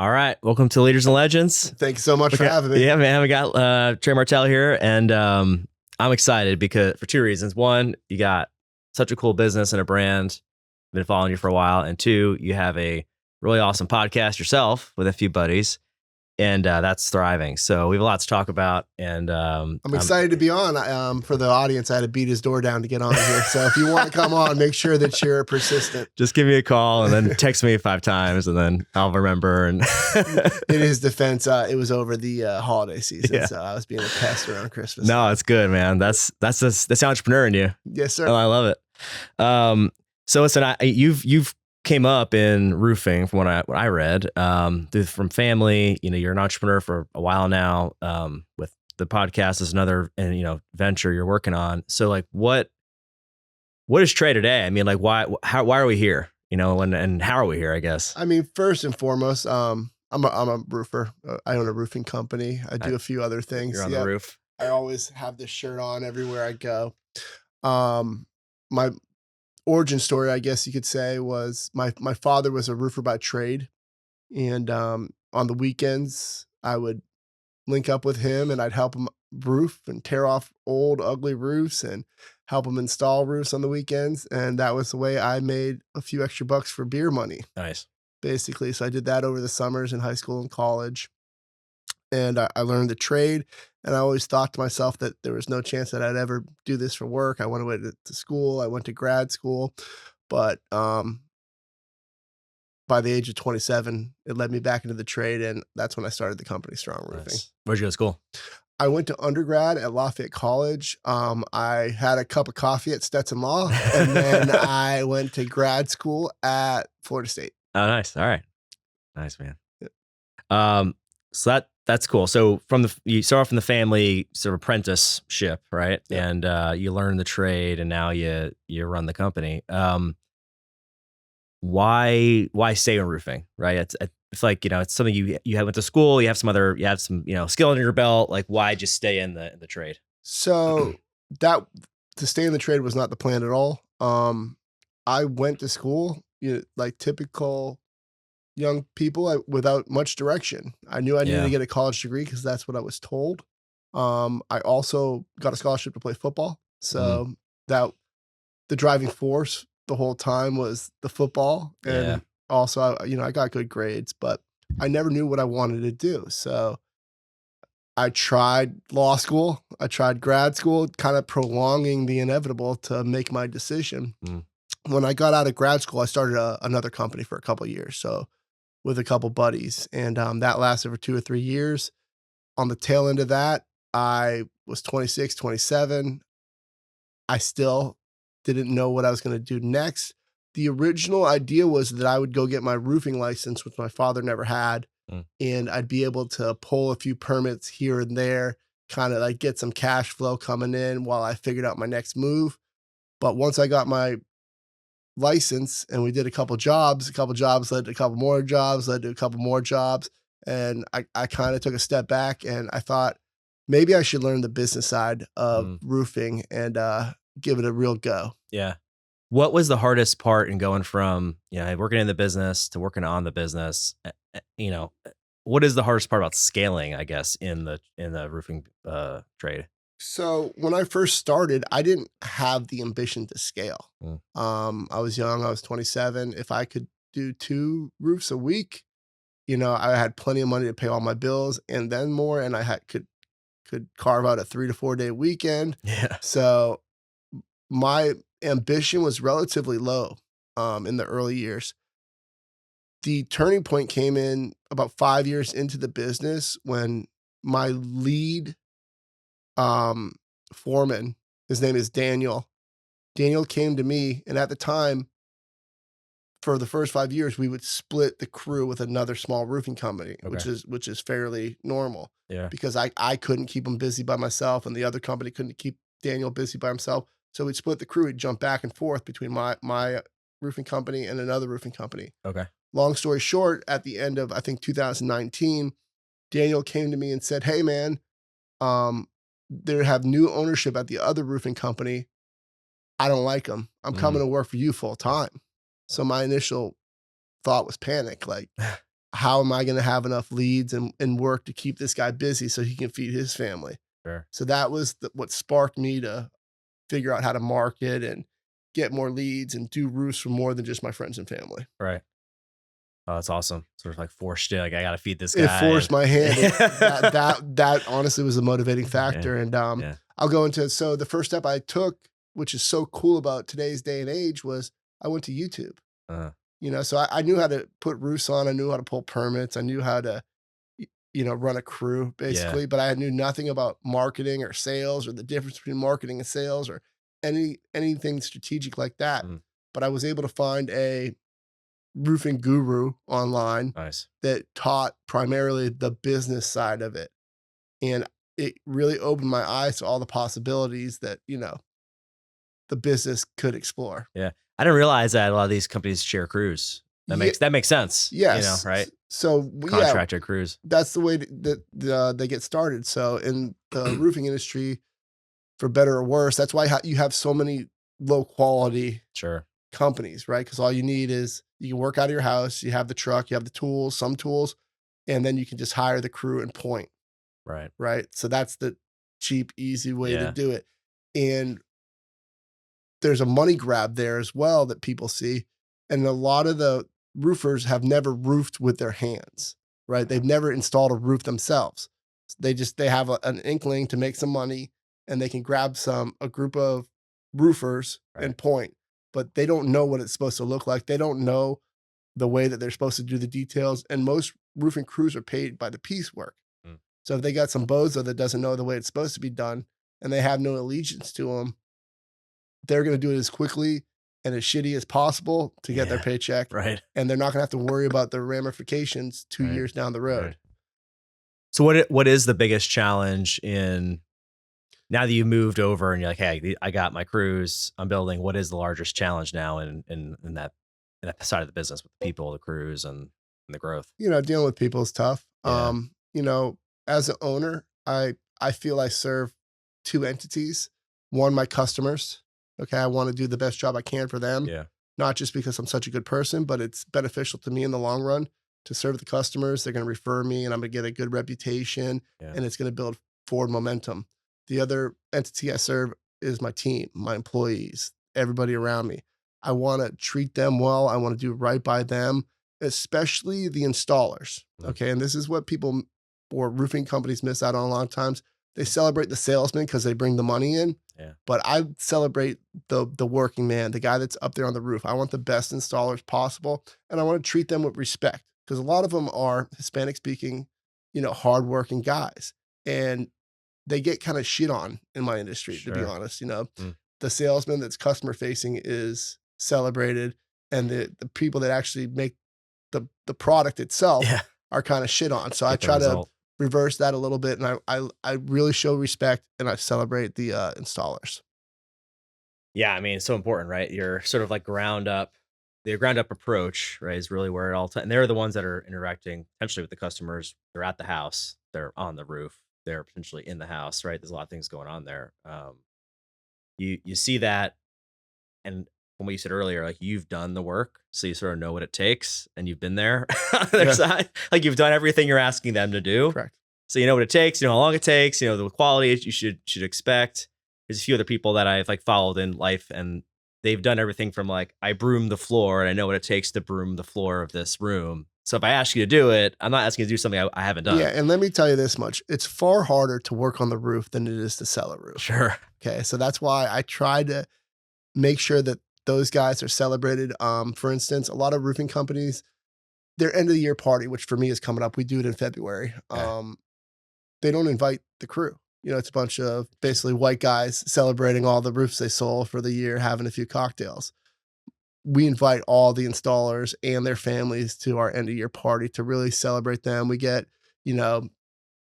All right. Welcome to Leaders and Legends. Thank you so much for having me. Yeah, man. We got Trey Martell here, and I'm excited because for two reasons. One, you got such a cool business and a brand. Been following you for a while. And two, you have a really awesome podcast yourself with a few buddies, and that's thriving. So we have a lot to talk about. And I'm excited to be on. For the audience, I had to beat his door down to get on here. So if you want to come on, make sure that you're persistent. Just give me a call and then text me 5 times, and then I'll remember. And in his defense, it was over the holiday season, so I was being a pest around Christmas. No, it's good, man. That's the entrepreneur in you. Yes, sir. Oh, I love it. So listen, you've came up in roofing from what I read, from family. You know, you're an entrepreneur for a while now. With the podcast is another, venture you're working on. So like, what is Trey today? I mean, like, why are we here? You know, and how are we here? I guess. I mean, first and foremost, I'm a roofer. I own a roofing company. I do a few other things. You're on the roof. I always have this shirt on everywhere I go. My origin story, I guess you could say, was my father was a roofer by trade. And on the weekends, I would link up with him and I'd help him roof and tear off old, ugly roofs and help him install roofs on the weekends. And that was the way I made a few extra bucks for beer money. Nice. Basically. So I did that over the summers in high school and college. And I learned the trade. And I always thought to myself that there was no chance that I'd ever do this for work. I went away to school. I went to grad school. But by the age of 27, it led me back into the trade. And that's when I started the company, Strong Roofing. Nice. Where'd you go to school? I went to undergrad at Lafayette College. I had a cup of coffee at Stetson Law. And then I went to grad school at Florida State. Oh, nice. All right. Nice, man. Yeah. So that's cool. So you start off from the family sort of apprenticeship, right? Yeah. And you learn the trade, and now you run the company. Why stay in roofing, right? It's like, it's something you went to school, you have some skill under your belt. Like, why just stay in the trade? So to stay in the trade was not the plan at all. I went to school, like typical young people without much direction. I knew I needed to get a college degree because that's what I was told. I also got a scholarship to play football. So that the driving force the whole time was the football. And also, I got good grades, but I never knew what I wanted to do. So I tried law school. I tried grad school, kind of prolonging the inevitable to make my decision. When I got out of grad school, I started another company for a couple of years. So with a couple buddies, and that lasted for 2 or 3 years. On the tail end of that, I was 26, 27. I still didn't know what I was going to do next. The original idea was that I would go get my roofing license, which my father never had, and I'd be able to pull a few permits here and there, kind of like get some cash flow coming in while I figured out my next move. But once I got my license and we did a couple jobs led to a couple more jobs, and I kind of took a step back, and I thought maybe I should learn the business side of roofing and give it a real go. Yeah. What was the hardest part in going from working in the business to working on the business? What is the hardest part about scaling, I guess, in the roofing trade? So when I first started, I didn't have the ambition to scale. I was young. I was 27. If I could do 2 roofs a week, I had plenty of money to pay all my bills and then more. And I could carve out a 3 to 4 day weekend. Yeah. So my ambition was relatively low in the early years. The turning point came in about 5 years into the business when my lead foreman, his name is Daniel. Daniel came to me, and at the time, for the first 5 years, we would split the crew with another small roofing company, which is fairly normal. Yeah. Because I couldn't keep him busy by myself, and the other company couldn't keep Daniel busy by himself. So we'd split the crew. We'd jump back and forth between my roofing company and another roofing company. Okay. Long story short, at the end of, I think, 2019, Daniel came to me and said, "Hey, man, they have new ownership at the other roofing company. I don't like them. I'm coming to work for you full time." So my initial thought was panic. Like, how am I going to have enough leads and work to keep this guy busy so he can feed his family? Sure. So that was what sparked me to figure out how to market and get more leads and do roofs for more than just my friends and family. Right. Oh, that's awesome. Sort of like forced you, like, I got to feed this It guy. forced my hand. That honestly was a motivating factor. And Yeah. I'll go into, so the first step I took, which is so cool about today's day and age, was I went to YouTube. So I knew how to put roofs on. I knew how to pull permits. I knew how to, run a crew basically, but I knew nothing about marketing or sales or the difference between marketing and sales or anything strategic like that. Mhm. But I was able to find a roofing guru online Nice. that taught primarily the business side of it. And it really opened my eyes to all the possibilities that, the business could explore. Yeah. I didn't realize that a lot of these companies share crews. That makes sense. Yes. Right? So Contractor crews. that's the way that they get started. So in the roofing industry, for better or worse, that's why you have so many low quality Sure. companies, right? Because all you need is you can work out of your house, you have the truck, you have the tools, some tools, and then you can just hire the crew and point. Right. Right. So that's the cheap, easy way to do it. And there's a money grab there as well that people see. And a lot of the roofers have never roofed with their hands, right? They've never installed a roof themselves. They have an inkling to make some money and they can grab a group of roofers and point, but they don't know what it's supposed to look like. They don't know the way that they're supposed to do the details. And most roofing crews are paid by the piecework. So if they got some bozo that doesn't know the way it's supposed to be done and they have no allegiance to them, they're going to do it as quickly and as shitty as possible to get their paycheck. Right. And they're not going to have to worry about the ramifications 2 years down the road. Right. So what is the biggest challenge in, now that you moved over and you're like, hey, I got my crews, I'm building, what is the largest challenge now in that side of the business with the people, the crews and the growth? Dealing with people is tough. Yeah. As an owner, I feel I serve two entities. One, my customers. Okay. I want to do the best job I can for them. Yeah. Not just because I'm such a good person, but it's beneficial to me in the long run to serve the customers. They're going to refer me and I'm going to get a good reputation and it's going to build forward momentum. The other entity I serve is my team, my employees, everybody around me. I want to treat them well. I want to do right by them, especially the installers. Okay. And this is what people or roofing companies miss out on a lot of times. They celebrate the salesman because they bring the money in. Yeah. But I celebrate the working man, the guy that's up there on the roof. I want the best installers possible. And I want to treat them with respect because a lot of them are Hispanic speaking, hardworking guys. And they get kind of shit on in my industry, to be honest. The salesman that's customer facing is celebrated and the people that actually make the product itself are kind of shit on. So I try to reverse that a little bit. And I really show respect and I celebrate the installers. Yeah. I mean, it's so important, right? You're sort of like the ground up approach, right, is really where it all, and they're the ones that are interacting potentially with the customers. They're at the house, they're on the roof, they're potentially in the house, right? There's a lot of things going on there. You see that. And from what you said earlier, like you've done the work, so you sort of know what it takes, and you've been there on their side. Like you've done everything you're asking them to do. Correct. So you know what it takes, you know how long it takes, the quality you should expect. There's a few other people that I've like followed in life, and they've done everything from like, I broom the floor and I know what it takes to broom the floor of this room. So if I ask you to do it, I'm not asking you to do something I haven't done. Yeah, and let me tell you this much. It's far harder to work on the roof than it is to sell a roof. Sure. Okay, so that's why I try to make sure that those guys are celebrated. For instance, a lot of roofing companies, their end of the year party, which for me is coming up, we do it in February. They don't invite the crew. It's a bunch of basically white guys celebrating all the roofs they sold for the year, having a few cocktails. We invite all the installers and their families to our end of year party to really celebrate them. We get, the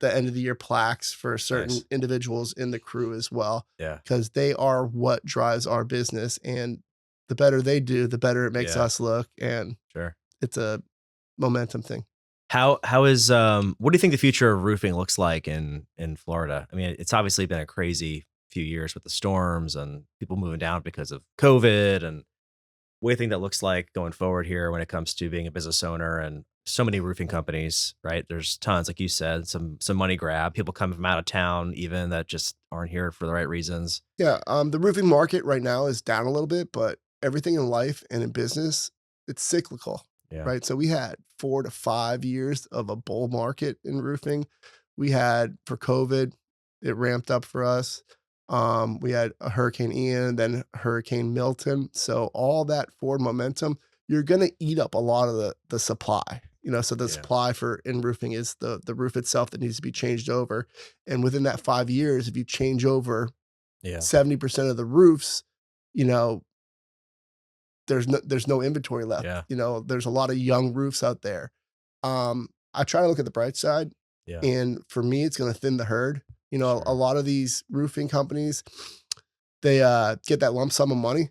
end of the year plaques for certain individuals in the crew as well. Yeah. Because they are what drives our business. And the better they do, the better it makes us look. And it's a momentum thing. How is what do you think the future of roofing looks like in Florida? I mean, it's obviously been a crazy few years with the storms and people moving down because of COVID. And what do you think that looks like going forward here when it comes to being a business owner and so many roofing companies, right? There's tons, like you said, some money grab, people coming from out of town even that just aren't here for the right reasons. Yeah, the roofing market right now is down a little bit, but everything in life and in business, it's cyclical, Yeah. right? So we had 4 to 5 years of a bull market in roofing. We had for COVID, it ramped up for us. We had a Hurricane Ian, then Hurricane Milton. So all that forward momentum, you're gonna eat up a lot of the supply. So the Yeah. supply for in roofing is the roof itself that needs to be changed over. And within that 5 years, if you change over Yeah. 70% of the roofs, you know, there's no inventory left. Yeah. There's a lot of young roofs out there. I try to look at the bright side, Yeah. and for me, it's going to thin the herd. Sure. A lot of these roofing companies, they get that lump sum of money,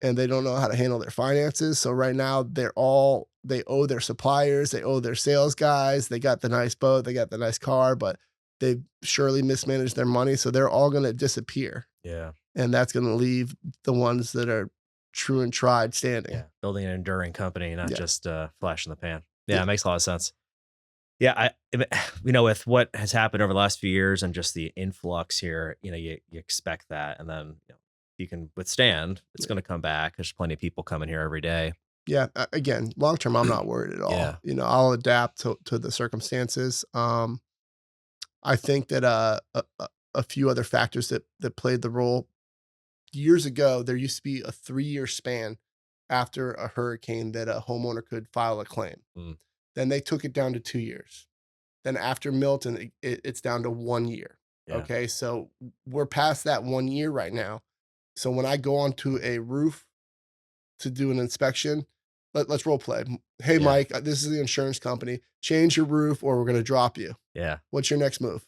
and they don't know how to handle their finances. So right now, they owe their suppliers, they owe their sales guys. They got the nice boat, they got the nice car, but they've surely mismanaged their money, so they're all going to disappear. Yeah. And that's going to leave the ones that are true and tried standing. Yeah. Building an enduring company, not Yeah. just flash in the pan. Yeah, Yeah. it makes a lot of sense. Yeah, with what has happened over the last few years and just the influx here, you expect that, and then you can withstand. It's going to come back. There's plenty of people coming here every day. Yeah. Again, long term, I'm not worried at all. Yeah. I'll adapt to the circumstances. I think that a few other factors that played the role. Years ago, there used to be a 3-year span after a hurricane that a homeowner could file a claim. Mm. Then they took it down to 2 years. Then after Milton, it's down to 1 year. Yeah. Okay, so we're past that 1 year right now. So when I go onto a roof to do an inspection, let's role play. Hey, Yeah. Mike, this is the insurance company. Change your roof or we're going to drop you. Yeah. What's your next move?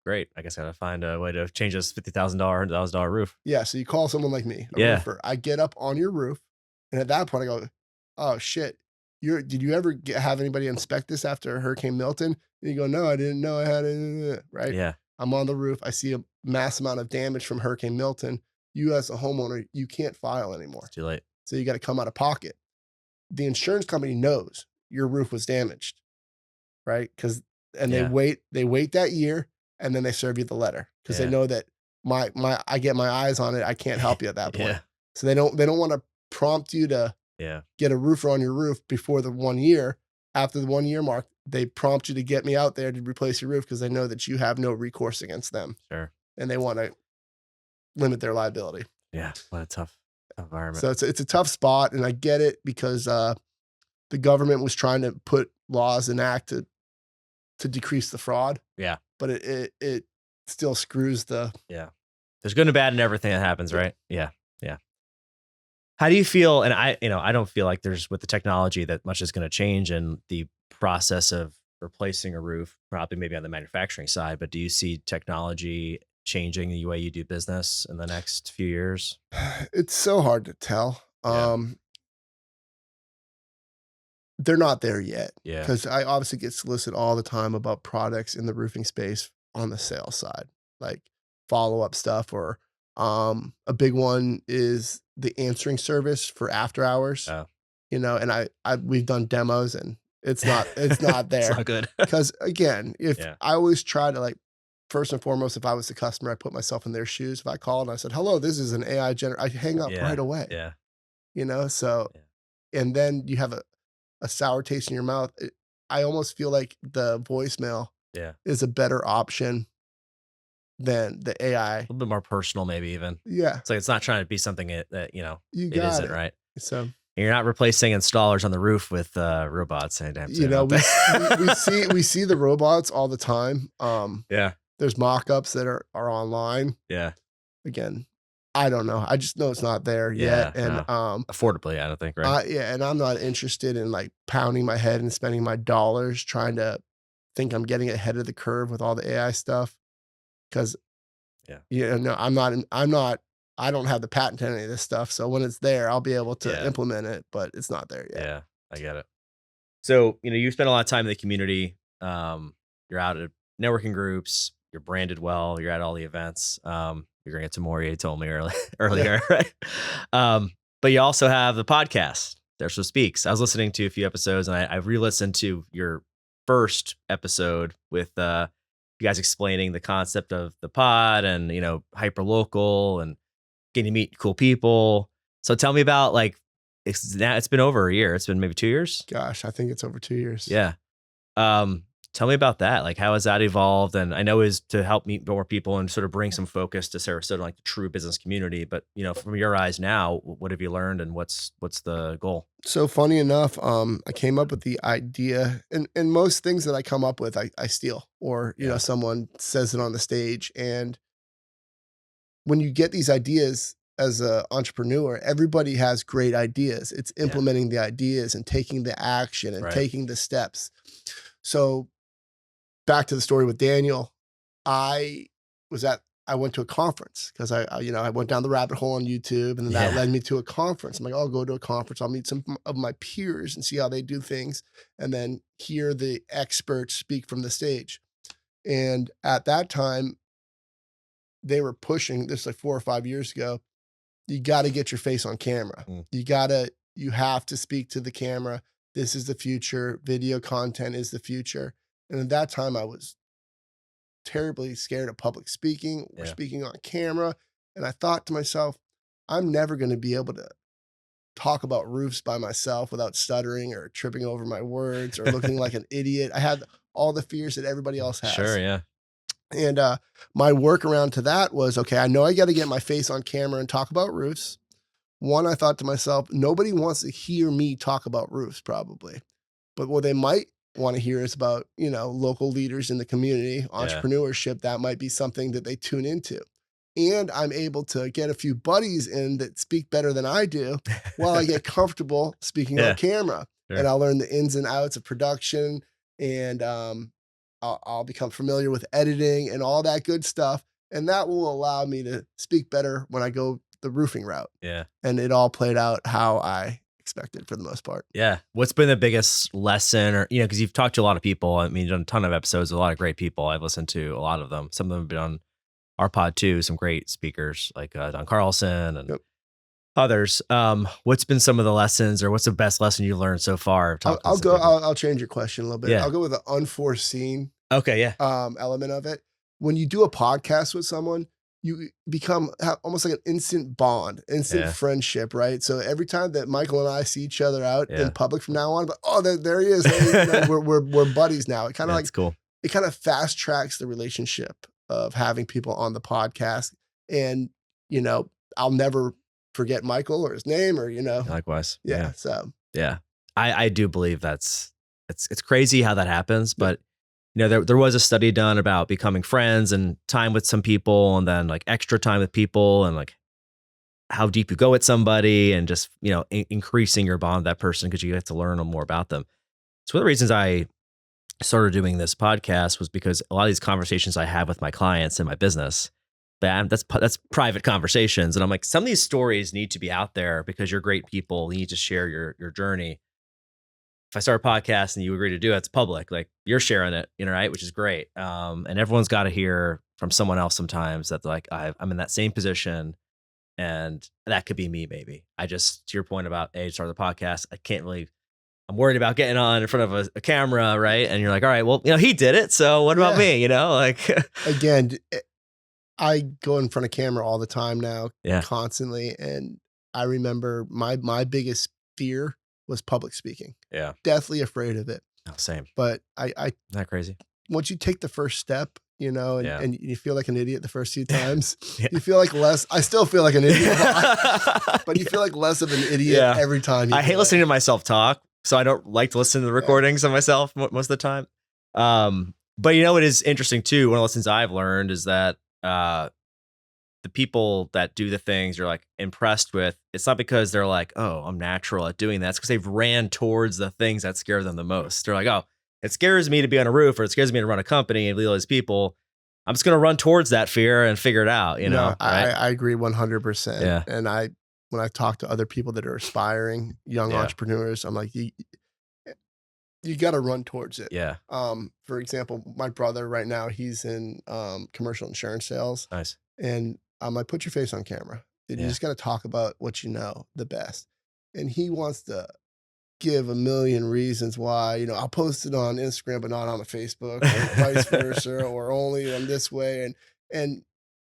Great. I guess I gotta find a way to change this $50,000, $100,000 roof. Yeah, so you call someone like me, a Yeah. roofer. I get up on your roof, and at that point I go, "Oh shit, did you ever have anybody inspect this after Hurricane Milton?" And you go, "No, I didn't know I had it." Right? Yeah. I'm on the roof. I see a mass amount of damage from Hurricane Milton. You as a homeowner, you can't file anymore. It's too late. So you got to come out of pocket. The insurance company knows your roof was damaged, right? Yeah. They wait that year, and then they serve you the letter because they Yeah. know that I get my eyes on it. I can't help you at that point. Yeah. So they don't want to prompt you to Yeah. get a roofer on your roof before the 1 year. After the 1 year mark, they prompt you to get me out there to replace your roof because they know that you have no recourse against them, Sure. and they want to limit their liability. Yeah. What a tough environment. So it's a tough spot, and I get it because the government was trying to put laws and act to decrease the fraud. Yeah. But it still screws the. Yeah. There's good and bad in everything that happens, right? Yeah. Yeah. How do you feel? And I don't feel like there's with the technology that much is going to change in the process of replacing a roof, probably maybe on the manufacturing side, but do you see technology changing the way you do business in the next few years? It's so hard to tell. Yeah. They're not there yet. Yeah. Because I obviously get solicited all the time about products in the roofing space on the sales side, like follow-up stuff, or a big one is the answering service for after hours. Oh. And we've done demos, and it's not there. It's not good. Because again, if Yeah. I always try to, first and foremost, if I was the customer, I put myself in their shoes. If I called and I said, "Hello, this is an AI I hang up Yeah. right away. Yeah. So, Yeah. and then you have a sour taste in your mouth. I almost feel like the voicemail Yeah. is a better option than the AI. A little bit more personal, maybe even. Yeah, It's like it's not trying to be something that you it got isn't, it. right? So, And you're not replacing installers on the roof with robots anytime soon. we see the robots all the time. Yeah. There's mock-ups that are online. Yeah. Again, I don't know. I just know it's not there yet. Yeah, And affordably, I don't think, right? and I'm not interested in pounding my head and spending my dollars trying to think I'm getting ahead of the curve with all the AI stuff. Because I'm not. I don't have the patent to any of this stuff. So when it's there, I'll be able to implement it, but it's not there yet. Yeah, I get it. So, you spend a lot of time in the community. You're out at networking groups. You're branded well. You're at all the events. You're gonna get to more. You told me earlier, right? But you also have the podcast, Sarasota Speaks. I was listening to a few episodes, and I re-listened to your first episode with you guys explaining the concept of the pod and hyper local and getting to meet cool people. So tell me about like it's been over a year. It's been maybe 2 years. Gosh, I think it's over 2 years. Yeah. Tell me about that. Like, how has that evolved? And I know is to help meet more people and sort of bring some focus to Sarasota, like the true business community. But from your eyes now, what have you learned, and what's the goal? So funny enough, I came up with the idea, and most things that I come up with, I steal, or Yeah. someone says it on the stage. And when you get these ideas as an entrepreneur, everybody has great ideas. It's implementing the ideas and taking the action and Right. taking the steps. So back to the story with Daniel, I went to a conference because I went down the rabbit hole on YouTube, and then that Yeah. led me to a conference. I'm like, I'll go to a conference. I'll meet some of my peers and see how they do things, and then hear the experts speak from the stage. And at that time, they were pushing this like 4 or 5 years ago. You got to get your face on camera. You have to speak to the camera. This is the future. Video content is the future. And at that time, I was terribly scared of public speaking or speaking on camera. And I thought to myself, I'm never going to be able to talk about roofs by myself without stuttering or tripping over my words or looking like an idiot. I had all the fears that everybody else has. Sure, yeah. And my workaround to that was, okay, I know I got to get my face on camera and talk about roofs. One, I thought to myself, nobody wants to hear me talk about roofs probably. But what they might want to hear is about, local leaders in the community, entrepreneurship. That might be something that they tune into. And I'm able to get a few buddies in that speak better than I do while I get comfortable speaking on camera. Sure. And I'll learn the ins and outs of production, and I'll become familiar with editing and all that good stuff. And that will allow me to speak better when I go the roofing route. Yeah. And it all played out how I expected for the most part. Yeah. What's been the biggest lesson, or, because you've talked to a lot of people. I mean, you've done a ton of episodes with a lot of great people. I've listened to a lot of them. Some of them have been on our pod too. Some great speakers like Don Carlson and others. What's been some of the lessons, or what's the best lesson you learned so far? I'll change your question a little bit. Yeah. I'll go with the unforeseen element of it. When you do a podcast with someone, you become almost like an instant bond, friendship, right? So every time that Michael and I see each other out in public from now on, but there he is. Hey, we're buddies now. It kind of cool. It kind of fast tracks the relationship of having people on the podcast. And, I'll never forget Michael or his name or, Likewise. Yeah. So, yeah, I do believe it's crazy how that happens, but there was a study done about becoming friends and time with some people, and then like extra time with people, and like how deep you go with somebody, and just, increasing your bond with that person because you get to learn more about them. So one of the reasons I started doing this podcast was because a lot of these conversations I have with my clients in my business, that's private conversations. And I'm like, some of these stories need to be out there because you're great people. You need to share your journey. If I start a podcast and you agree to do it, it's public. Like, you're sharing it, right? Which is great. And everyone's got to hear from someone else sometimes that like, I'm in that same position, and that could be me. Maybe to your point about, start the podcast. I'm worried about getting on in front of a camera. Right. And you're like, all right, well, he did it. So what about me? Like, again, I go in front of camera all the time now, Yeah. constantly. And I remember my biggest fear was public speaking. Yeah. Deathly afraid of it. Oh, same. But Isn't that crazy? Once you take the first step, and you feel like an idiot the first few times, Yeah. you feel like less. I still feel like an idiot, but you feel like less of an idiot every time. I hate listening to myself talk, so I don't like to listen to the recordings of myself most of the time. But what is interesting too, one of the lessons I've learned is that the people that do the things you're like impressed with, it's not because they're like, oh, I'm natural at doing that. It's because they've ran towards the things that scare them the most. They're like, oh, it scares me to be on a roof, or it scares me to run a company and lead all these people. I'm just going to run towards that fear and figure it out, right? I agree 100%. Yeah. And when I talk to other people that are aspiring young entrepreneurs, I'm like, you got to run towards it. Yeah. For example, my brother right now, he's in commercial insurance sales. Nice. And I'm like, put your face on camera. You just got to talk about what you know the best. And he wants to give a million reasons why, I'll post it on Instagram, but not on the Facebook, or vice versa, or only on this way. And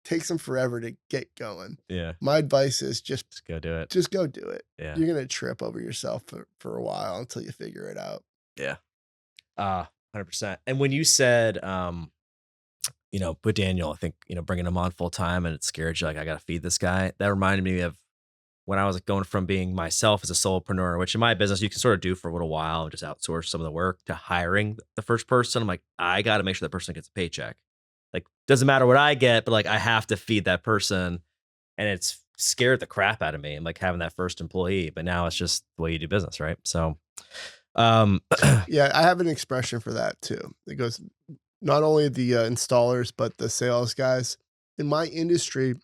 takes them forever to get going. Yeah. My advice is just go do it. Just go do it. Yeah. You're going to trip over yourself for a while until you figure it out. Yeah. 100%. And when you said, with Daniel, I think, bringing him on full time and it scared you, like, I got to feed this guy. That reminded me of when I was going from being myself as a solopreneur, which in my business you can sort of do for a little while and just outsource some of the work, to hiring the first person. I'm like, I got to make sure that person gets a paycheck. Like, doesn't matter what I get, but like, I have to feed that person. And it's scared the crap out of me. I'm like having that first employee, but now it's just the way you do business. Right. So, yeah, I have an expression for that too. It goes, not only the installers, but the sales guys in my industry,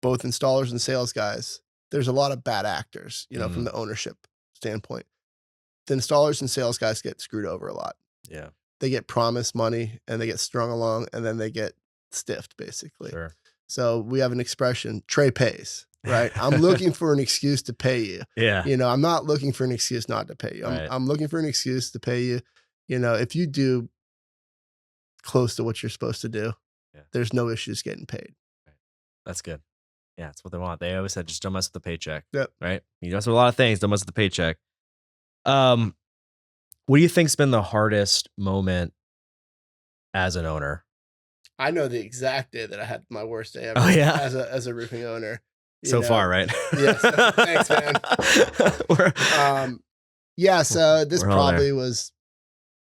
both installers and sales guys. There's a lot of bad actors, from the ownership standpoint. The installers and sales guys get screwed over a lot. Yeah. They get promised money and they get strung along, and then they get stiffed, basically. Sure. So we have an expression, Trey pays, right? I'm looking for an excuse to pay you. Yeah. I'm not looking for an excuse not to pay you. I'm looking for an excuse to pay you. If you do close to what you're supposed to do, there's no issues getting paid. Right. That's good. Yeah, that's what they want. They always said, just don't mess with the paycheck. Yep. Right. You mess with a lot of things, don't mess with the paycheck. What do you think's been the hardest moment as an owner? I know the exact day that I had my worst day ever. Oh, yeah? As a roofing owner. So far, right? Yes. Thanks, man. So this probably was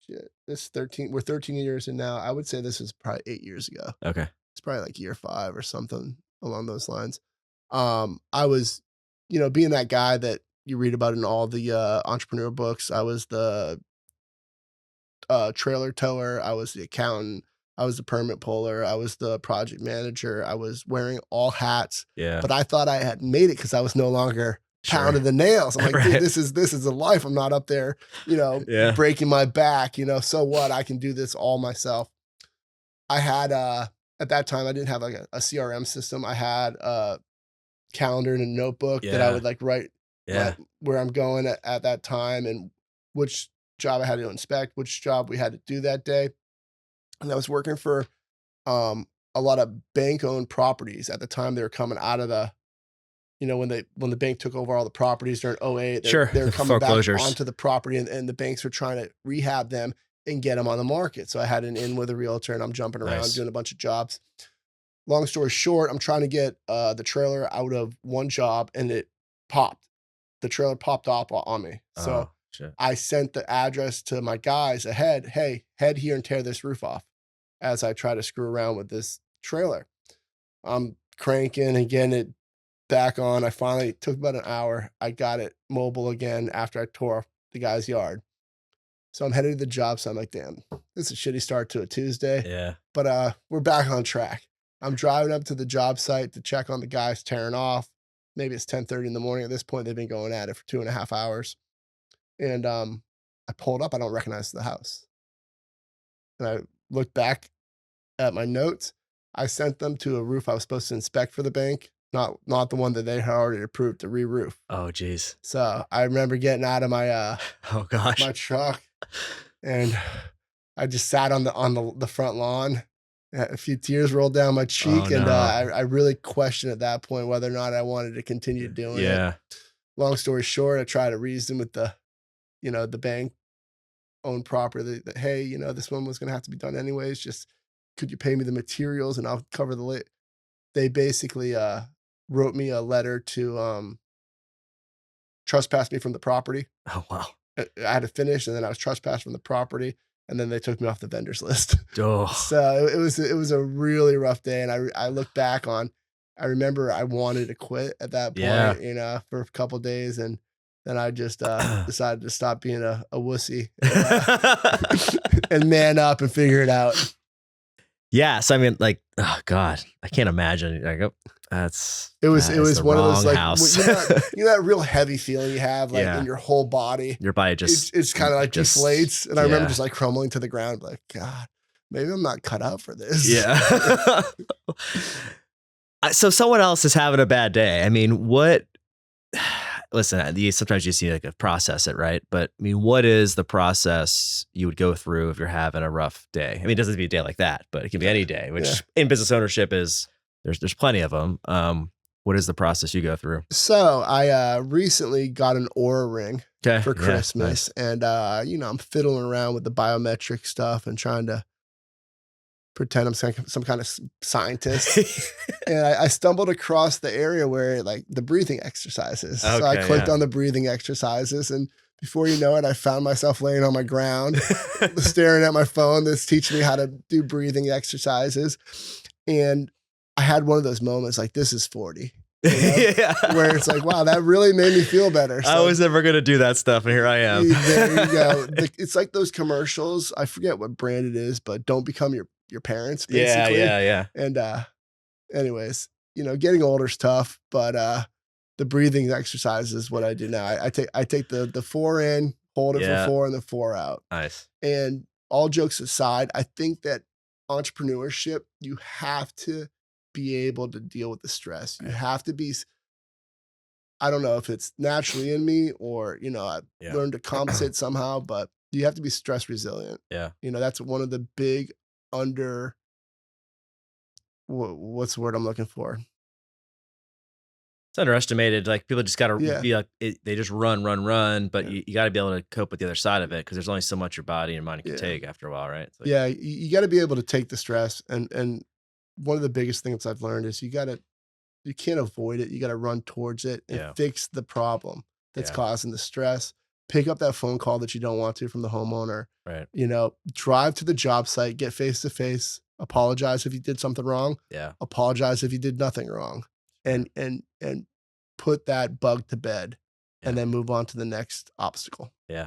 we're 13 years in now. I would say this was probably 8 years ago. Okay. It's probably like year 5 or something along those lines. I was, being that guy that you read about in all the entrepreneur books. I was the trailer tower. I was the accountant. I was the permit puller. I was the project manager. I was wearing all hats. Yeah. But I thought I had made it because I was no longer pounding the nails. I'm like, Right. dude, this is a life. I'm not up there, breaking my back. So what? I can do this all myself. I had at that time I didn't have like a CRM system. I had a calendar and a notebook that I would like write where I'm going at that time and which job I had to inspect, which job we had to do that day. And I was working for a lot of bank-owned properties at the time. They were coming out of the, when the bank took over all the properties during 2008, they were coming back onto the property, and the banks were trying to rehab them and get them on the market. So I had an in with a realtor, and I'm jumping around doing a bunch of jobs. Long story short, I'm trying to get the trailer out of one job, and it popped. The trailer popped off on me. So I sent the address to my guys ahead. Hey, head here and tear this roof off. As I try to screw around with this trailer, I'm cranking and getting it back on. I finally took about an hour. I got it mobile again after I tore off the guy's yard. So I'm headed to the job site. I'm like, damn, this is a shitty start to a Tuesday. Yeah. But we're back on track. I'm driving up to the job site to check on the guys tearing off. Maybe it's 10:30 in the morning. At this point, they've been going at it for 2.5 hours. And I pulled up. I don't recognize the house. And I looked back at my notes. I sent them to a roof I was supposed to inspect for the bank, not the one that they had already approved to re-roof. Oh, geez. So I remember getting out of my oh gosh, my truck, and I just sat on the front lawn. A few tears rolled down my cheek, and I really questioned at that point whether or not I wanted to continue doing it. Long story short, I tried to reason with the bank owned property that hey, this one was going to have to be done anyways. Just could you pay me the materials and I'll cover the late. They basically wrote me a letter to trespass me from the property. Oh wow! I had to finish, and then I was trespassed from the property, and then they took me off the vendors list. Oh. So it was a really rough day, and I look back on. I remember I wanted to quit at that point, for a couple of days, and then I just decided to stop being a wussy and man up and figure it out. Yeah. So I mean, like, oh God, I can't imagine. Like, it was one of those like that real heavy feeling you have like in your whole body. Your body just it's kind of like deflates. And I remember just like crumbling to the ground, like, God, maybe I'm not cut out for this. Yeah. So someone else is having a bad day. I mean, what listen, sometimes you see like a process it, right? But I mean, what is the process you would go through if you're having a rough day? I mean, it doesn't have to be a day like that, but it can be any day, which in business ownership is there's plenty of them. What is the process you go through? So I recently got an Aura ring for Christmas, nice. and I'm fiddling around with the biometric stuff and trying to pretend I'm some kind of scientist. And I stumbled across the area where like the breathing exercises. So I clicked on the breathing exercises, and before you know it, I found myself laying on my ground, staring at my phone that's teaching me how to do breathing exercises. And I had one of those moments like, this is 40. Where it's like, wow, that really made me feel better. So, I was never going to do that stuff, and here I am. There you go. It's like those commercials. I forget what brand it is, but don't become your parents, basically. Yeah. And anyways, getting older is tough, but the breathing exercise is what I do now. I take the 4 in, hold it for 4, and the 4 out. Nice. And all jokes aside, I think that entrepreneurship, you have to be able to deal with the stress. You have to be, I don't know if it's naturally in me or, I've learned to compensate somehow, but you have to be stress resilient. Yeah. That's one of the big what's the word I'm looking for? It's underestimated. Like people just got to be like, they just run, but you got to be able to cope with the other side of it, because there's only so much your body and mind can take after a while, right? Like, you got to be able to take the stress. And one of the biggest things I've learned is you can't avoid it. You got to run towards it and fix the problem that's causing the stress. Pick up that phone call that you don't want to from the homeowner. Right. Drive to the job site, get face to face, apologize if you did something wrong. Yeah. Apologize if you did nothing wrong. And put that bug to bed and then move on to the next obstacle. Yeah.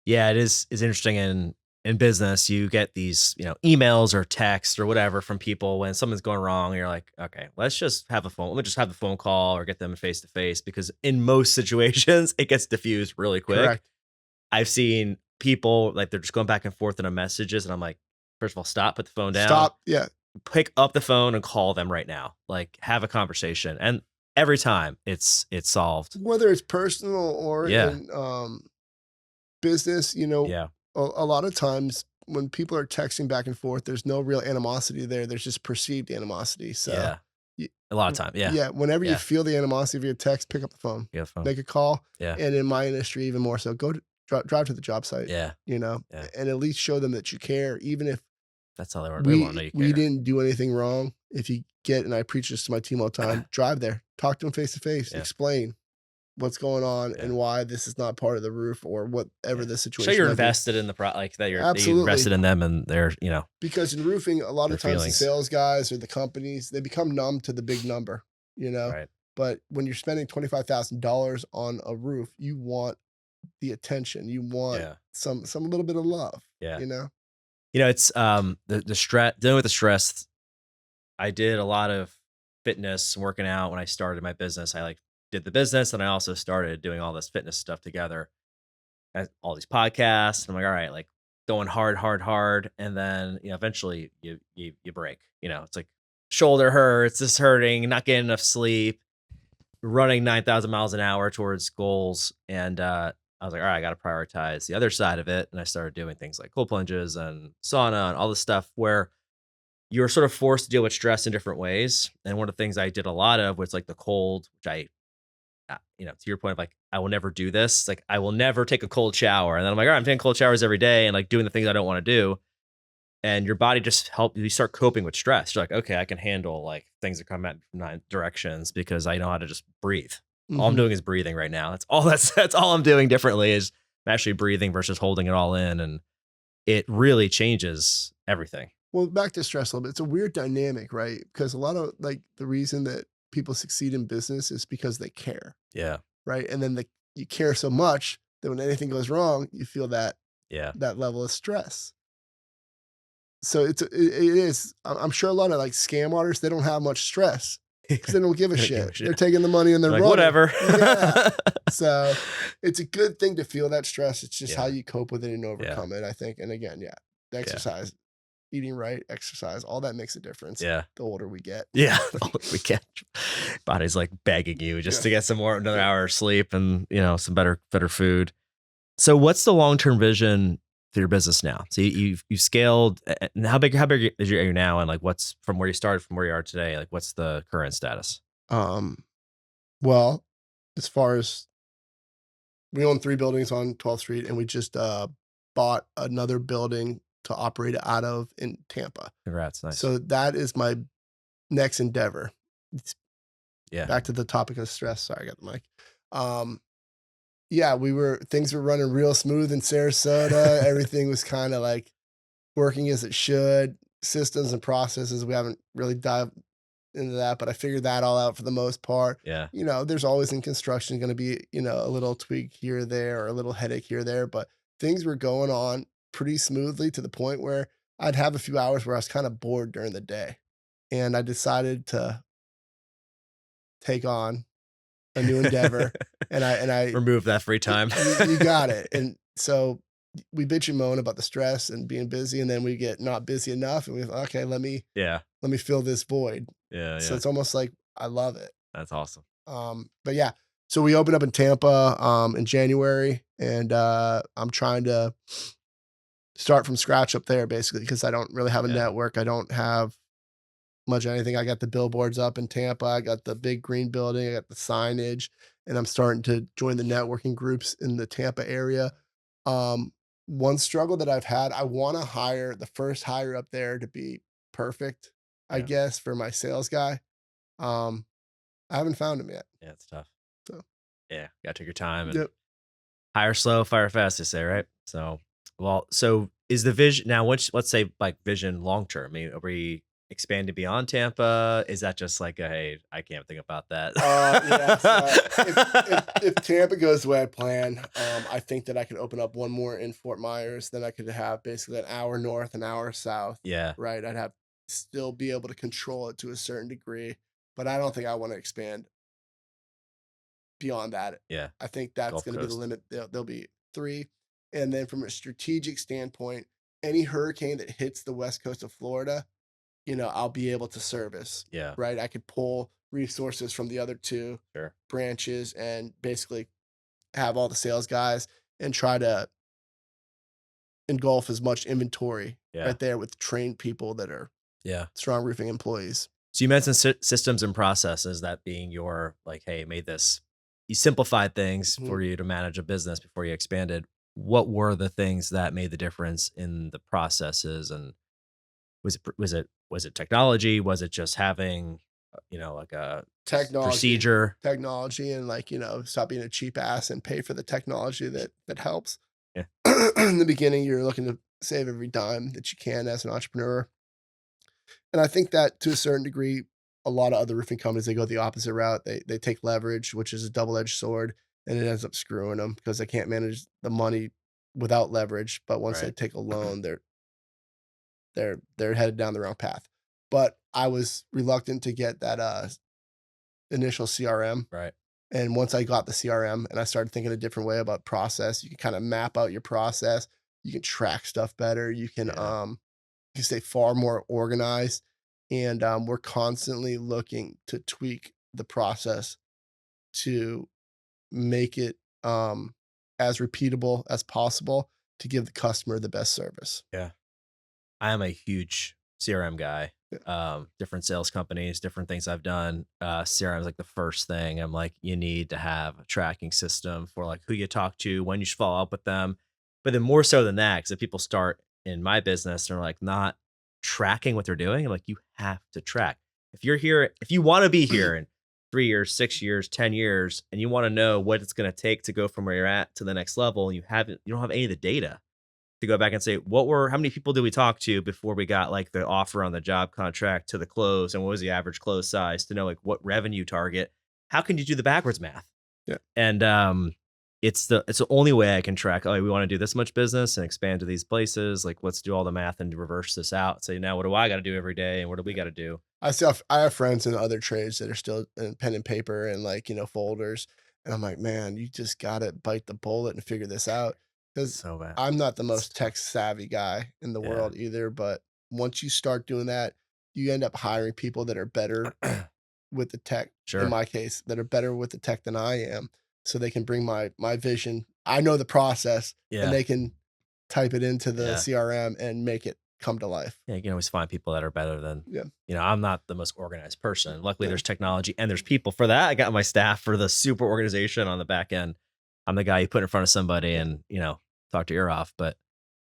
Yeah. It's interesting in business, you get these, emails or texts or whatever from people when something's going wrong. And you're like, okay, let's just have the phone call or get them face to face, because in most situations it gets diffused really quick. Correct. I've seen people like they're just going back and forth in messages, and I'm like, first of all, stop, put the phone down. Stop. Yeah. Pick up the phone and call them right now. Like, have a conversation. And every time it's solved. Whether it's personal or in business, a lot of times when people are texting back and forth, there's no real animosity there. There's just perceived animosity. So a lot of time. Yeah. Yeah. Whenever you feel the animosity of your text, pick up the phone. Make a call. Yeah. And in my industry, even more so, drive to the job site. Yeah. And at least show them that you care, even if that's all they want to know. You care. We didn't do anything wrong. If you get, and I preach this to my team all the time, drive there, talk to them face to face, explain what's going on and why this is not part of the roof or whatever the situation. So you're invested in the that you're invested in them, and they're because in roofing, a lot of times the sales guys or the companies, they become numb to the big number, Right. But when you're spending $25,000 on a roof, you want the attention, you want some little bit of love. It's the stress, dealing with the stress. I did a lot of fitness and working out when I started my business. I did the business, and I also started doing all this fitness stuff together, all these podcasts. And I'm like, all right, going hard. And then, eventually you break, it's like shoulder hurts, this hurting, not getting enough sleep, running 9,000 miles an hour towards goals. And, I was like, all right, I got to prioritize the other side of it. And I started doing things like cold plunges and sauna and all this stuff where you're sort of forced to deal with stress in different ways. And one of the things I did a lot of was the cold, which I, to your point of I will never do this. I will never take a cold shower. And then I'm like, all right, I'm taking cold showers every day and doing the things I don't want to do. And your body just you start coping with stress. You're like, okay, I can handle things that come at me from 9 directions because I know how to just breathe. Mm-hmm. All I'm doing is breathing right now. That's all I'm doing differently is I'm actually breathing versus holding it all in. And it really changes everything. Well, back to stress a little bit. It's a weird dynamic, right? Because a lot of the reason that people succeed in business is because they care. Yeah. Right. And then you care so much that when anything goes wrong, you feel that level of stress. So it is. I'm sure a lot of scam artists, they don't have much stress because they don't give a shit. They're taking the money and they're running. Whatever. So it's a good thing to feel that stress. It's just how you cope with it and overcome it, I think. And again, the exercise. eating right, exercise, all that makes a difference. Yeah. The older we get. Yeah. We can't. Body's like begging you just to get some more, another hour of sleep and, some better food. So what's the long-term vision for your business now? So you've scaled, and how big are you now? And like, what's from where you started, from where you are today? Like, what's the current status? Well, as far as we own 3 buildings on 12th Street, and we just bought another building to operate out of in Tampa. Congrats. Nice. So that is my next endeavor. Yeah. Back to the topic of stress. Sorry, I got the mic. Yeah, things were running real smooth in Sarasota. Everything was kind of like working as it should. Systems and processes, we haven't really dived into that, but I figured that all out for the most part. Yeah. There's always in construction going to be, a little tweak here or there, or a little headache here or there, but things were going on pretty smoothly to the point where I'd have a few hours where I was kind of bored during the day. And I decided to take on a new endeavor, and I remove that free time. you got it. And so we bitch and moan about the stress and being busy, and then we get not busy enough, and okay, let me fill this void. Yeah. So it's almost like I love it. That's awesome. But yeah, so we opened up in Tampa in January, and I'm trying to start from scratch up there basically, because I don't really have a network. I don't have much of anything. I got the billboards up in Tampa. I got the big green building. I got the signage, and I'm starting to join the networking groups in the Tampa area. One struggle that I've had, I want to hire the first hire up there to be perfect, I guess, for my sales guy. I haven't found him yet. Yeah, it's tough. So yeah, gotta take your time and hire slow, fire fast, they say, right? So, so is the vision now? Let's say like vision long term. I mean, are we expanding beyond Tampa? Is that just like hey, I can't think about that. If Tampa goes the way I plan, I think that I could open up one more in Fort Myers. Then I could have basically an hour north, an hour south. Yeah. Right. I'd still be able to control it to a certain degree, but I don't think I want to expand beyond that. Yeah. I think that's going to be the limit. There'll be 3. And then from a strategic standpoint, any hurricane that hits the west coast of Florida, I'll be able to service. Yeah. Right. I could pull resources from the other 2 branches and basically have all the sales guys and try to engulf as much inventory right there with trained people that are strong roofing employees. So you mentioned systems and processes, that being your like, hey, you simplified things for you to manage a business before you expanded. What were the things that made the difference in the processes? And was it technology? Was it just having, like a procedure? Technology, and stop being a cheap ass and pay for the technology that helps. Yeah. In the beginning, you're looking to save every dime that you can as an entrepreneur. And I think that to a certain degree, a lot of other roofing companies, they go the opposite route. They take leverage, which is a double-edged sword, and it ends up screwing them because they can't manage the money without leverage. But once they take a loan, they're headed down the wrong path. But I was reluctant to get that initial CRM. Right. And once I got the CRM and I started thinking a different way about process, you can kind of map out your process. You can track stuff better. You can stay far more organized. And we're constantly looking to tweak the process to make it as repeatable as possible to give the customer the best service. Yeah. I am a huge CRM guy. Different sales companies, different things I've done. CRM is like the first thing. I'm like, you need to have a tracking system for like who you talk to, when you should follow up with them. But then more so than that, because if people start in my business and are like not tracking what they're doing, I'm like, you have to track. If you're here, if you want to be here in 3 years, 6 years, 10 years, and you want to know what it's going to take to go from where you're at to the next level, and you don't have any of the data to go back and say, how many people did we talk to before we got like the offer on the job contract to the close, and what was the average close size, to know like what revenue target? How can you do the backwards math? Yeah. And it's the only way I can track. Oh, we want to do this much business and expand to these places. Like, let's do all the math and reverse this out. Say, now what do I got to do every day, and what do we got to do? I have friends in other trades that are still in pen and paper and folders, and I'm like, man, you just gotta bite the bullet and figure this out. Because I'm not the most tech savvy guy in the world either, but once you start doing that, you end up hiring people that are better with the tech, in Sure. my case, that are better with the tech than I am, so they can bring my vision. I know the process, and Yeah. they can type it into the Yeah. CRM and make it come to life. Yeah, you can always find people that are better than, Yeah. I'm not the most organized person. Luckily, Yeah. there's technology and there's people for that. I got my staff for the super organization on the back end. I'm the guy you put in front of somebody and, talk your ear off. But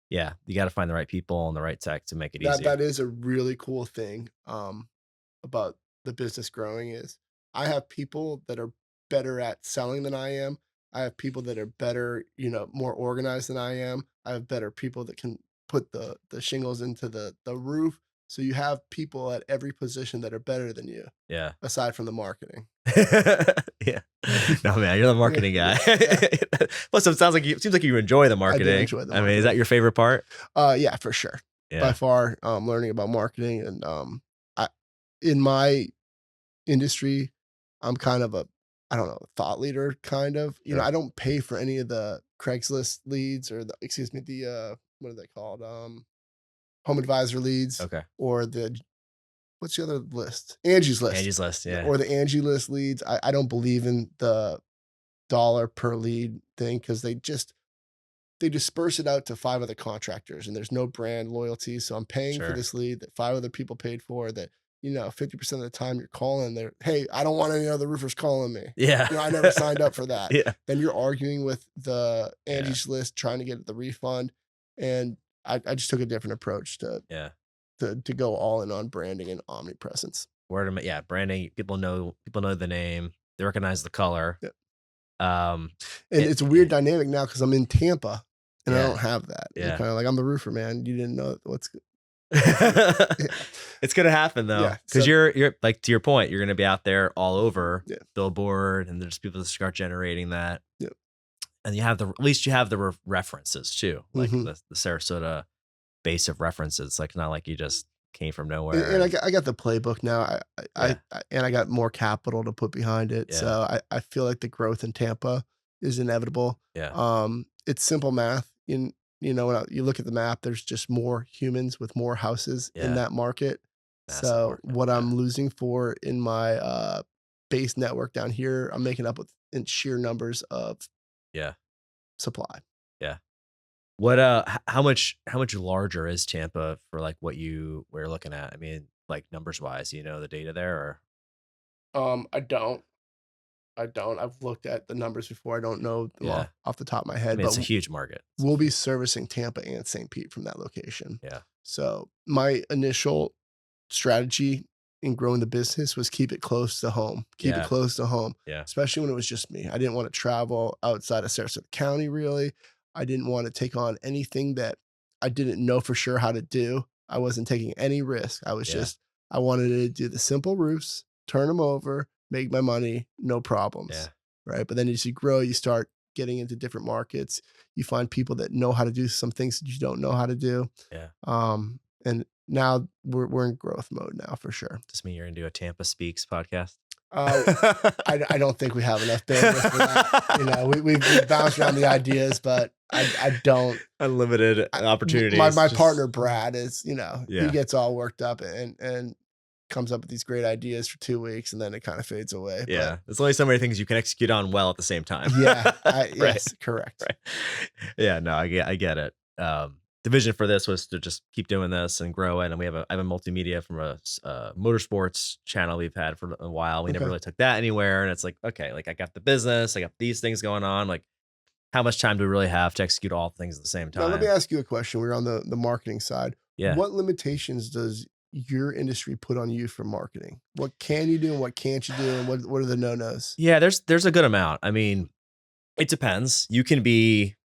yeah, you got to find the right people and the right tech to make it easy. That is a really cool thing about the business growing is I have people that are better at selling than I am. I have people that are better, more organized than I am. I have better people that can put the shingles into the roof. So you have people at every position that are better than you, Yeah. aside from the marketing. Yeah. No, man, you're the marketing guy. Yeah. Plus, it seems like you enjoy the marketing. I do enjoy the I mean, is marketing. that your favorite part? Yeah, for sure. By Yeah. far, learning about marketing and in my industry, I'm kind of I don't know, thought leader kind of. Sure. I don't pay for any of the Craigslist leads or the what are they called? Home advisor leads Okay. or what's the other list? Angie's List. Angie's List, yeah. Or the Angie List leads. I don't believe in the dollar per lead thing because they disperse it out to 5 other contractors and there's no brand loyalty. So I'm paying for Sure. this lead that 5 other people paid for that, 50% of the time you're calling there. Hey, I don't want any other roofers calling me. Yeah. I never signed up for that. Yeah. Then you're arguing with the Angie's List, trying to get the refund. And I just took a different approach to go all in on branding and omnipresence. Branding. People know the name. They recognize the color. Yep. And it's a weird dynamic now because I'm in Tampa and I Yeah. don't have that. Yeah. You're kind of like, I'm the roofer, man. You didn't know what's good. It's gonna happen though, Yeah, because so- you're like, to your point, you're gonna be out there all over Yeah. billboard, and there's people that start generating that. Yep. And at least you have the references too, like Mhm. the Sarasota base of references. It's like not like you just came from nowhere. And I got the playbook now. I got more capital to put behind it. Yeah. So I feel like the growth in Tampa is inevitable. Yeah. It's simple math. When you look at the map, there's just more humans with more houses in Yeah. that market. Massive So market, what yeah. I'm losing for in my base network down here, I'm making up with in sheer numbers of Yeah. supply. Yeah. What how much larger is Tampa for like what we're looking at? I mean, like numbers wise, the data there, or I don't. I've looked at the numbers before. I don't know them Yeah. off the top of my I head, mean, but it's a huge market. we'll be servicing Tampa and St. Pete from that location. Yeah. So my initial strategy in growing the business was keep it close to home. Keep Yeah. it close to home. Yeah. Especially when it was just me. I didn't want to travel outside of Sarasota County, really. I didn't want to take on anything that I didn't know for sure how to do. I wasn't taking any risk. I was Yeah. I wanted to do the simple roofs, turn them over, make my money, no problems. Yeah. Right. But then as you grow, you start getting into different markets. You find people that know how to do some things that you don't know how to do. Yeah. And now we're in growth mode now for sure. Does this mean you're gonna do a Tampa Speaks podcast? I don't think we have enough bandwidth for that. We've bounced around the ideas, but I don't. Unlimited opportunities. My partner Brad is, he Yeah. gets all worked up and comes up with these great ideas for 2 weeks and then it kind of fades away. Yeah. There's only so many things you can execute on well at the same time. Yeah. Right. Yes, correct. Right. Yeah, no, I get it. The vision for this was to just keep doing this and grow it. And I have a multimedia from a motorsports channel we've had for a while. We never Okay. really took that anywhere. And it's like, okay, like I got the business, I got these things going on. Like, how much time do we really have to execute all things at the same Now, time? let me ask you a question. We're on the marketing side. Yeah. What limitations does your industry put on you for marketing? What can you do and what can't you do? And what are the no-nos? Yeah, there's a good amount. I mean, it depends. You can be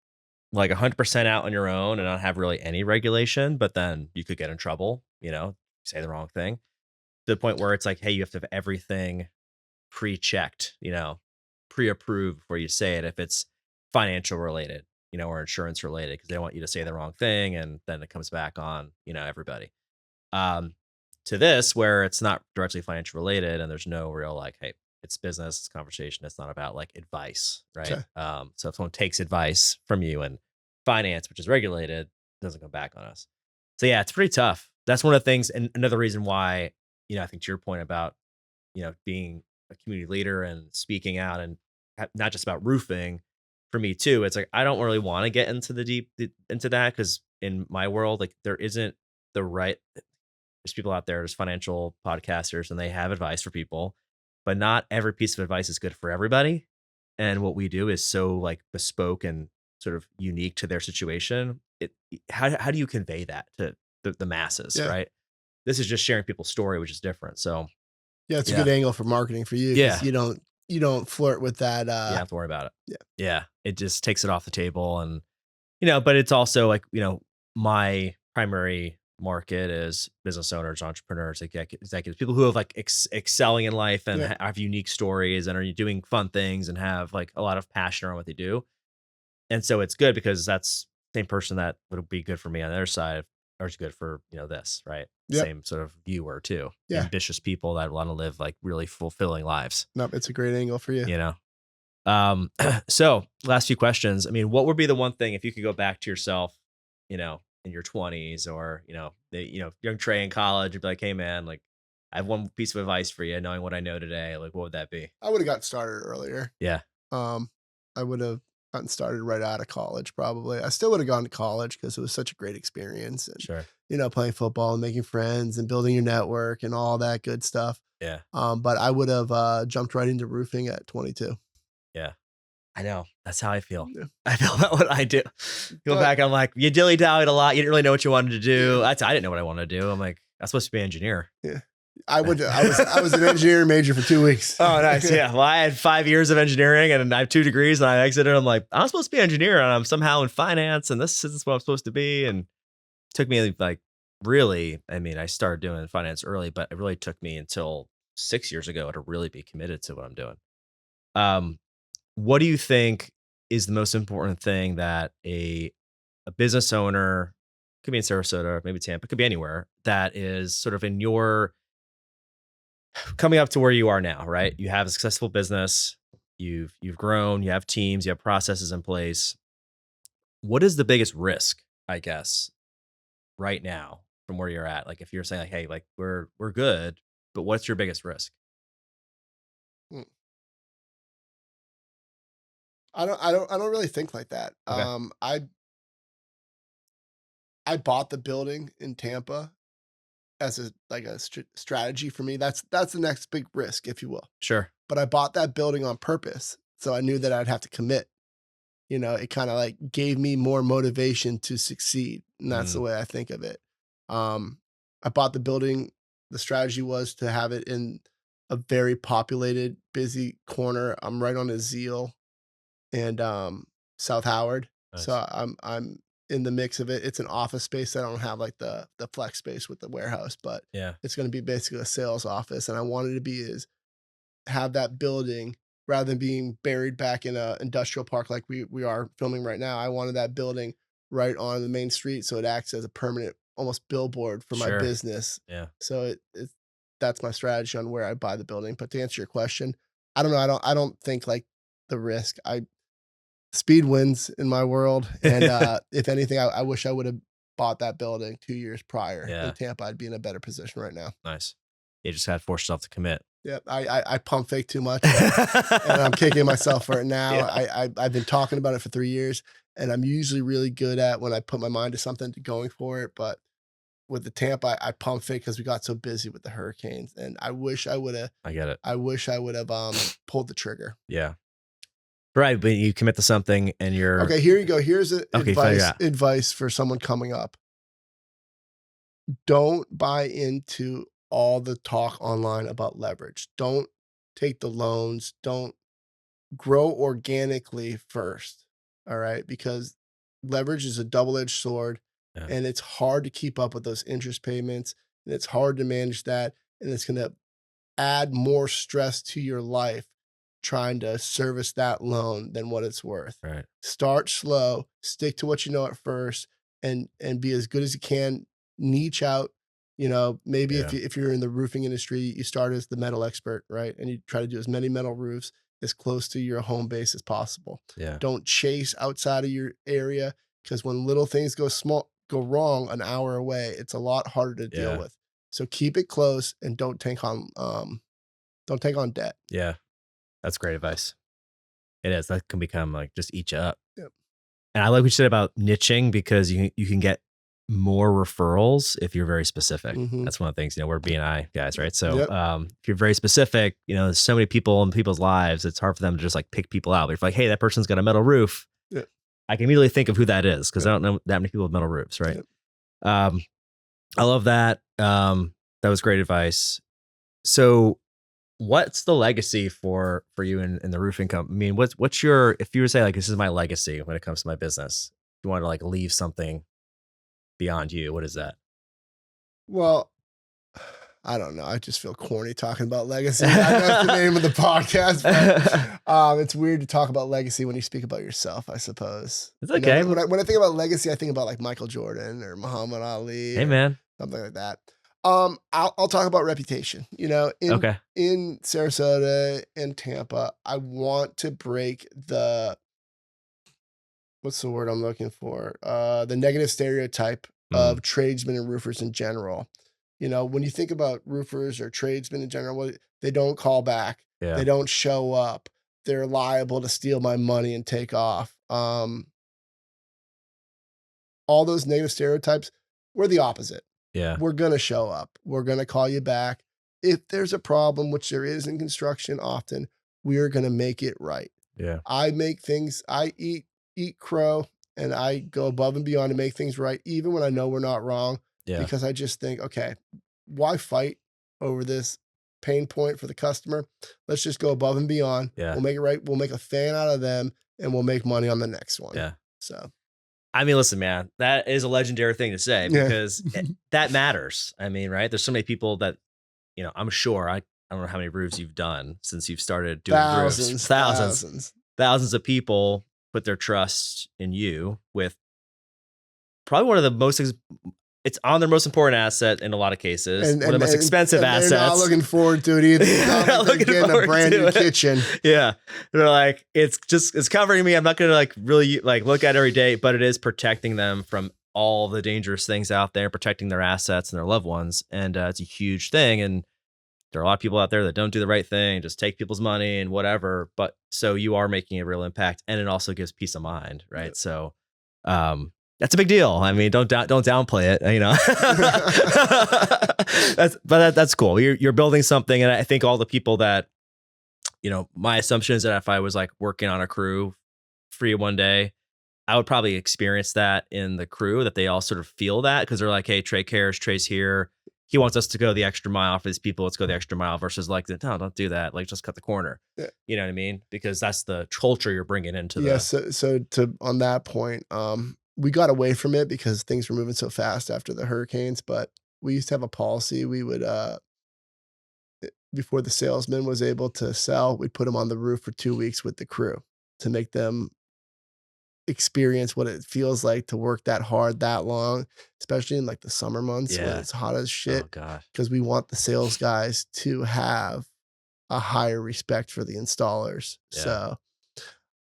like 100% out on your own and not have really any regulation, but then you could get in trouble, say the wrong thing, to the point where it's like, hey, you have to have everything pre-checked, pre-approved before you say it if it's financial related, or insurance related, because they don't want you to say the wrong thing and then it comes back on, everybody. To this, where it's not directly financial related and there's no real like, hey, it's business, it's conversation. It's not about like advice, right? Okay. So if someone takes advice from you and finance, which is regulated, it doesn't come back on us. So yeah, it's pretty tough. that's one of the things. And another reason why, I think to your point about, being a community leader and speaking out and not just about roofing for me too. It's like, I don't really want to get into into that. Cause in my world, like there isn't the right, there's people out there, there's financial podcasters and they have advice for people, but not every piece of advice is good for everybody. And what we do is so like bespoke and sort of unique to their situation. How do you convey that to the masses, Yeah. right? This is just sharing people's story, which is different. So Yeah, it's a yeah, good angle for marketing for you yeah, because you don't flirt with that. you don't have to worry about it. Yeah. Yeah, it just takes it off the table, and but it's also like my primary market is business owners, entrepreneurs, executives, people who have like excelling in life and Yeah. have unique stories and are doing fun things and have like a lot of passion around what they do. And so it's good because that's the same person that would be good for me on the other side, or is good for, this, right? Yep. Same sort of viewer too. Yeah. Ambitious people that want to live like really fulfilling lives, Nope, it's a great angle for you. you know? So last few questions. I mean, what would be the one thing if you could go back to yourself, in your 20s or, young Trey in college, you'd be like, hey man, like I have one piece of advice for you, knowing what I know today. Like, what would that be? I would have gotten started earlier. Yeah. I would have gotten started right out of college, probably. I still would have gone to college because it was such a great experience. And, Sure. playing football and making friends and building your network and all that good stuff. Yeah. But I would have jumped right into roofing at 22. Yeah. I know. That's how I feel. Yeah. I feel about what I do. Go But- back, I'm like, you dilly-dallied a lot. You didn't really know what you wanted to do. I didn't know what I wanted to do. I'm like, I'm supposed to be an engineer. Yeah. I was an engineering major for 2 weeks. Oh, nice. Yeah. Well, I had 5 years of engineering and I have 2 degrees and I exited. I'm like, I'm supposed to be an engineer and I'm somehow in finance and this is what I'm supposed to be. And it took me like really, I mean, I started doing finance early, but it really took me until 6 years ago to really be committed to what I'm doing. What do you think is the most important thing that a business owner, could be in Sarasota, maybe Tampa, could be anywhere, that is sort of in your coming up to where you are now, right? You have a successful business, you've grown, you have teams, you have processes in place. What is the biggest risk, I guess, right now from where you're at? Like if you're saying like, hey, like we're good, but what's your biggest risk? Mm. I don't really think like that. Okay. I bought the building in Tampa as a strategy for me. That's the next big risk, if you will. Sure. But I bought that building on purpose, so I knew that I'd have to commit. It kind of like gave me more motivation to succeed, and that's the way I think of it. I bought the building. The strategy was to have it in a very populated, busy corner. I'm right on a Zeal and South Howard, Nice. so I'm in the mix of it. It's an office space. I don't have like the flex space with the warehouse, but Yeah. it's going to be basically a sales office. And I wanted to have that building rather than being buried back in a industrial park like we are filming right now. I wanted that building right on the main street, so it acts as a permanent, almost billboard for my Sure. business. Yeah. So that's my strategy on where I buy the building. But to answer your question, I don't know. I don't think like the risk. Speed wins in my world. And if anything, I wish I would have bought that building 2 years prior Yeah. in Tampa. I'd be in a better position right now. Nice. You just had to force yourself to commit. Yeah, I pump fake too much, and I'm kicking myself for it now. Yeah. I've been talking about it for 3 years, and I'm usually really good at when I put my mind to something to going for it. But with the Tampa, I pump fake because we got so busy with the hurricanes, and I wish I would have. I get it. I wish I would have pulled the trigger. Yeah. Right. But you commit to something and you're Okay, here you go. Here's figure out. advice for someone coming up. Don't buy into all the talk online about leverage. Don't take the loans. Don't grow organically first. All right. Because leverage is a double-edged sword, Yeah. and it's hard to keep up with those interest payments, and it's hard to manage that. And it's going to add more stress to your life trying to service that loan than what it's worth. Right. Start slow, stick to what you know at first, and be as good as you can. Niche out. Maybe Yeah. if you're in the roofing industry, you start as the metal expert, right? And you try to do as many metal roofs as close to your home base as possible. Yeah. Don't chase outside of your area, because when little things go go wrong an hour away, it's a lot harder to deal with. So keep it close and don't take on debt. Yeah. That's great advice. It is. That can become like just eat you up. Yep. And I like what you said about niching, because you can get more referrals if you're very specific. That's one of the things, we're B&I guys, right? So if you're very specific, there's so many people in people's lives, it's hard for them to just like pick people out. But if like, hey, that person's got a metal roof, I can immediately think of who that is, because I don't know that many people with metal roofs, right? I love that. That was great advice. So what's the legacy for you in the roofing company? I mean, what's your, if you were to say like, this is my legacy when it comes to my business, you want to like leave something beyond you, what is that? Well, I don't know. I just feel corny talking about legacy. That's the name of the podcast. But, it's weird to talk about legacy when you speak about yourself, I suppose. It's okay. When I think about legacy, I think about like Michael Jordan or Muhammad Ali. Hey, man. Something like that. I'll talk about reputation. In Sarasota and Tampa, I want to break what's the word I'm looking for? The negative stereotype of tradesmen and roofers in general. When you think about roofers or tradesmen in general, they don't call back. They don't show up. They're liable to steal my money and take off. All those negative stereotypes, we're the opposite. Yeah. We're going to show up. We're going to call you back. If there's a problem, which there is in construction often, we're going to make it right. Yeah. I eat crow, and I go above and beyond to make things right, even when I know we're not wrong. Yeah. Because I just think, okay, why fight over this pain point for the customer? Let's just go above and beyond. Yeah. We'll make it right. We'll make a fan out of them, and we'll make money on the next one. Yeah. So, I mean, listen, man, that is a legendary thing to say, because that matters. I mean, right? There's so many people that, I'm sure, I don't know how many roofs you've done since you've started doing roofs. Thousands of people put their trust in you with probably one of the most, it's on their most important asset in a lot of cases. One of the most expensive assets. They're not looking forward to it either. They're getting a brand new kitchen. Yeah. They're like, it's covering me. I'm not going to like really like look at it every day, but it is protecting them from all the dangerous things out there, protecting their assets and their loved ones. And it's a huge thing. And there are a lot of people out there that don't do the right thing, just take people's money and whatever. But so you are making a real impact, and it also gives peace of mind. Right. Yep. So, that's a big deal. I mean, don't downplay it, that's cool. You're building something. And I think all the people that, my assumption is that if I was like working on a crew for you one day, I would probably experience that in the crew, that they all sort of feel that, because they're like, hey, Trey cares, Trey's here. He wants us to go the extra mile for these people. Let's go the extra mile, versus like, no, don't do that. Like, just cut the corner. Yeah. You know what I mean? Because that's the culture you're bringing into the. Yeah. So on that point, we got away from it because things were moving so fast after the hurricanes, but we used to have a policy. We would, before the salesman was able to sell, we'd put them on the roof for 2 weeks with the crew to make them experience what it feels like to work that hard, that long, especially in like the summer months when it's hot as shit. Oh, God. Because we want the sales guys to have a higher respect for the installers. Yeah. So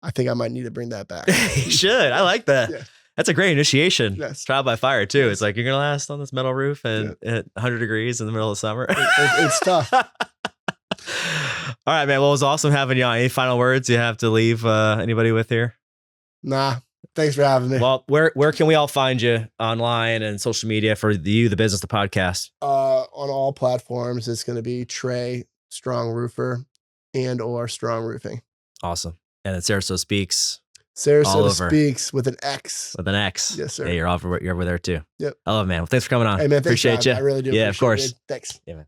I think I might need to bring that back. You should. I like that. Yeah. That's a great initiation. Yes. Trial by fire too. Yes. It's like, you're going to last on this metal roof and at 100 degrees in the middle of summer. It's tough. All right, man. Well, it was awesome having you on. Any final words you have to leave anybody with here? Nah. Thanks for having me. Well, where can we all find you online and social media for the business, the podcast? On all platforms, it's going to be Trey Strong Roofer and/or Strong Roofing. Awesome. And then Sarasota Speax. Sarasota Speax with an X. With an X. Yes, sir. Yeah, you're over there too. Yep. I love it, man. Well, thanks for coming on. Hey, man, appreciate you. I really do. Yeah, of course. Thanks. Yeah, man.